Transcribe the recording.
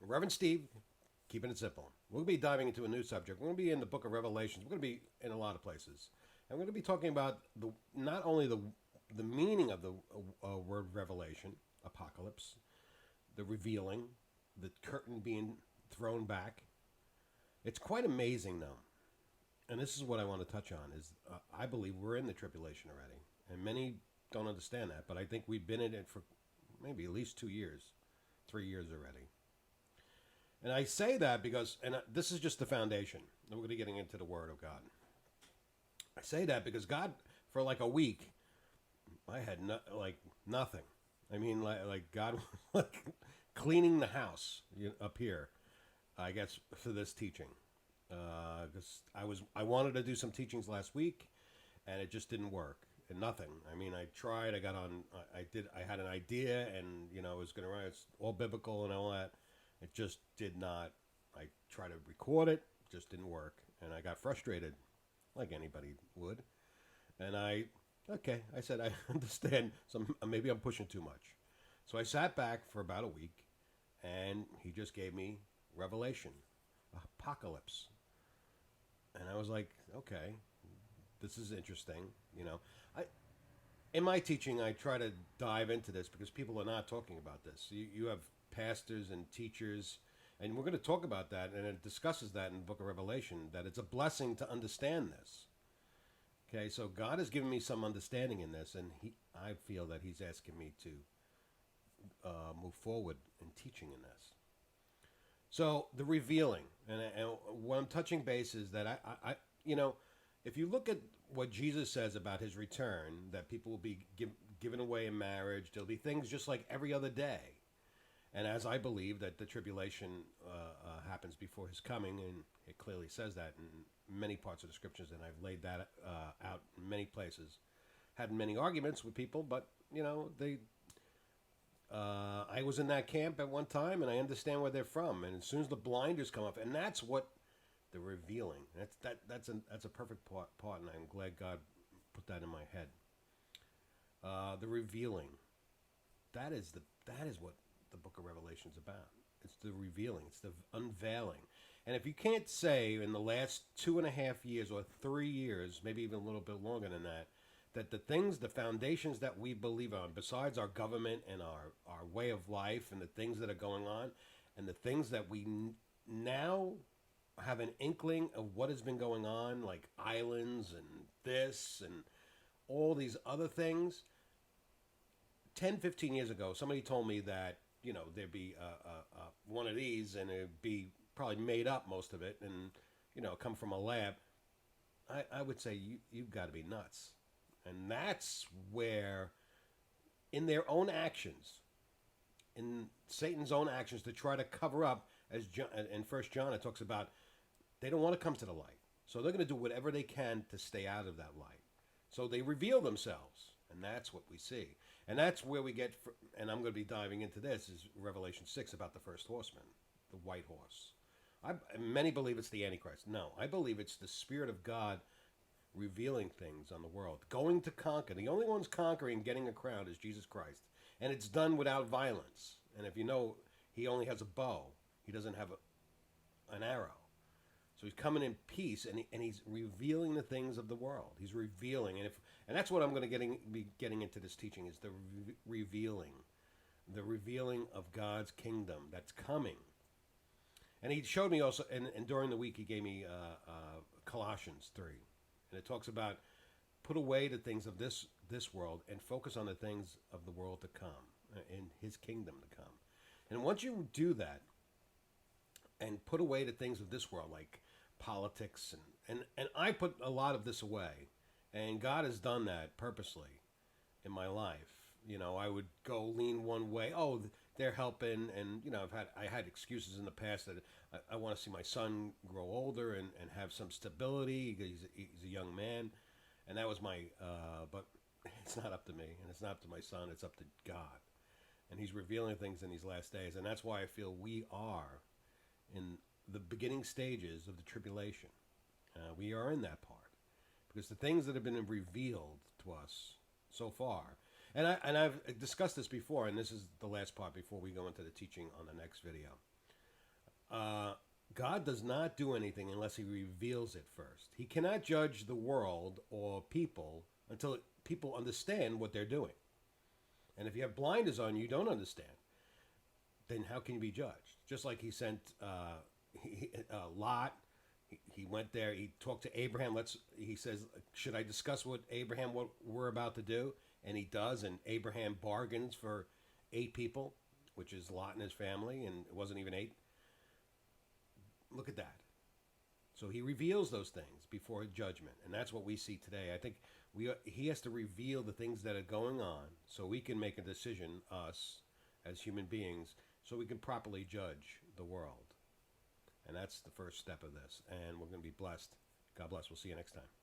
Reverend Steve, keeping it simple. We're going to be diving into a new subject. We're going to be in the book of Revelations. We're going to be in a lot of places. And we're going to be talking about not only the meaning of the word revelation, apocalypse, the revealing, the curtain being thrown back. It's quite amazing, though. And this is what I want to touch on is I believe we're in the tribulation already. And many don't understand that, but I think we've been in it for maybe at least 2 years, 3 years already. And I say that because, and this is just the foundation. We're going to be getting into the Word of God. I say that because God, for like a week, I had nothing. I mean, like God was like cleaning the house up here, I guess, for this teaching. Because I wanted to do some teachings last week, and it just didn't work. And nothing. I mean, I tried. I got on. I did. I had an idea, and I was going to write. It's all biblical and all that. It just did not. I tried to record it, just didn't work, and I got frustrated, like anybody would. And okay, I said I understand. So maybe I'm pushing too much. So I sat back for about a week, and he just gave me Revelation, Apocalypse, and I was like, okay, this is interesting. I in my teaching, I try to dive into this because people are not talking about this. You have pastors and teachers, and we're going to talk about that, and it discusses that in the book of Revelation, that it's a blessing to understand this. Okay, so God has given me some understanding in this, and I feel that He's asking me to move forward in teaching in this. So the revealing, and what I'm touching base is that if you look at what Jesus says about His return, that people will be given away in marriage, there'll be things just like every other day. And as I believe that the tribulation happens before His coming, and it clearly says that in many parts of the scriptures, and I've laid that out in many places. Had many arguments with people, but they I was in that camp at one time, and I understand where they're from. And as soon as the blinders come up, and that's what the revealing. That's a perfect part, and I'm glad God put that in my head. The revealing. That is what the Book of Revelation is about. It's the revealing. It's the unveiling. And if you can't say in the last 2.5 years or 3 years, maybe even a little bit longer than that, that the foundations that we believe on, besides our government and our way of life and the things that are going on, and the things that we now have an inkling of what has been going on, like islands and this and all these other things. 10, 15 years ago, somebody told me that, there'd be one of these and it'd be probably made up, most of it, and, come from a lab. I would say you've got to be nuts. And that's where, in their own actions, in Satan's own actions, to try to cover up, as in First John it talks about, they don't want to come to the light, so they're going to do whatever they can to stay out of that light. So they reveal themselves, and that's what we see, and that's where we get. And I'm going to be diving into this is Revelation 6 about the first horseman, the white horse. Many believe it's the Antichrist. No, I believe it's the Spirit of God revealing things on the world, going to conquer. The only one's conquering, getting a crown, is Jesus Christ, and it's done without violence. And if you know, He only has a bow; He doesn't have an arrow. So He's coming in peace, and He's revealing the things of the world. He's revealing, and that's what I'm going to be getting into this teaching is the revealing of God's kingdom that's coming. And He showed me also, and during the week He gave me Colossians 3. And it talks about put away the things of this world and focus on the things of the world to come, in His kingdom to come. And once you do that and put away the things of this world, like politics, and I put a lot of this away, and God has done that purposely in my life. I would go lean one way. Oh, they're helping, and I had excuses in the past that I want to see my son grow older and have some stability. He's a young man, and that was my. But it's not up to me, and it's not up to my son. It's up to God, and He's revealing things in these last days, and that's why I feel we are in the beginning stages of the tribulation. We are in that part because the things that have been revealed to us so far. And I've discussed this before, and this is the last part before we go into the teaching on the next video. God does not do anything unless he reveals it first. He cannot judge the world or people until people understand what they're doing. And if you have blinders on, you don't understand. Then how can you be judged? Just like he sent Lot. He went there. He talked to Abraham. He says, should I discuss what we're about to do? And he does. And Abraham bargains for 8 people, which is Lot and his family, and it wasn't even 8. Look at that. So he reveals those things before judgment, and that's what we see today. I think he has to reveal the things that are going on so we can make a decision, us as human beings, so we can properly judge the world. And that's the first step of this. And we're going to be blessed. God bless. We'll see you next time.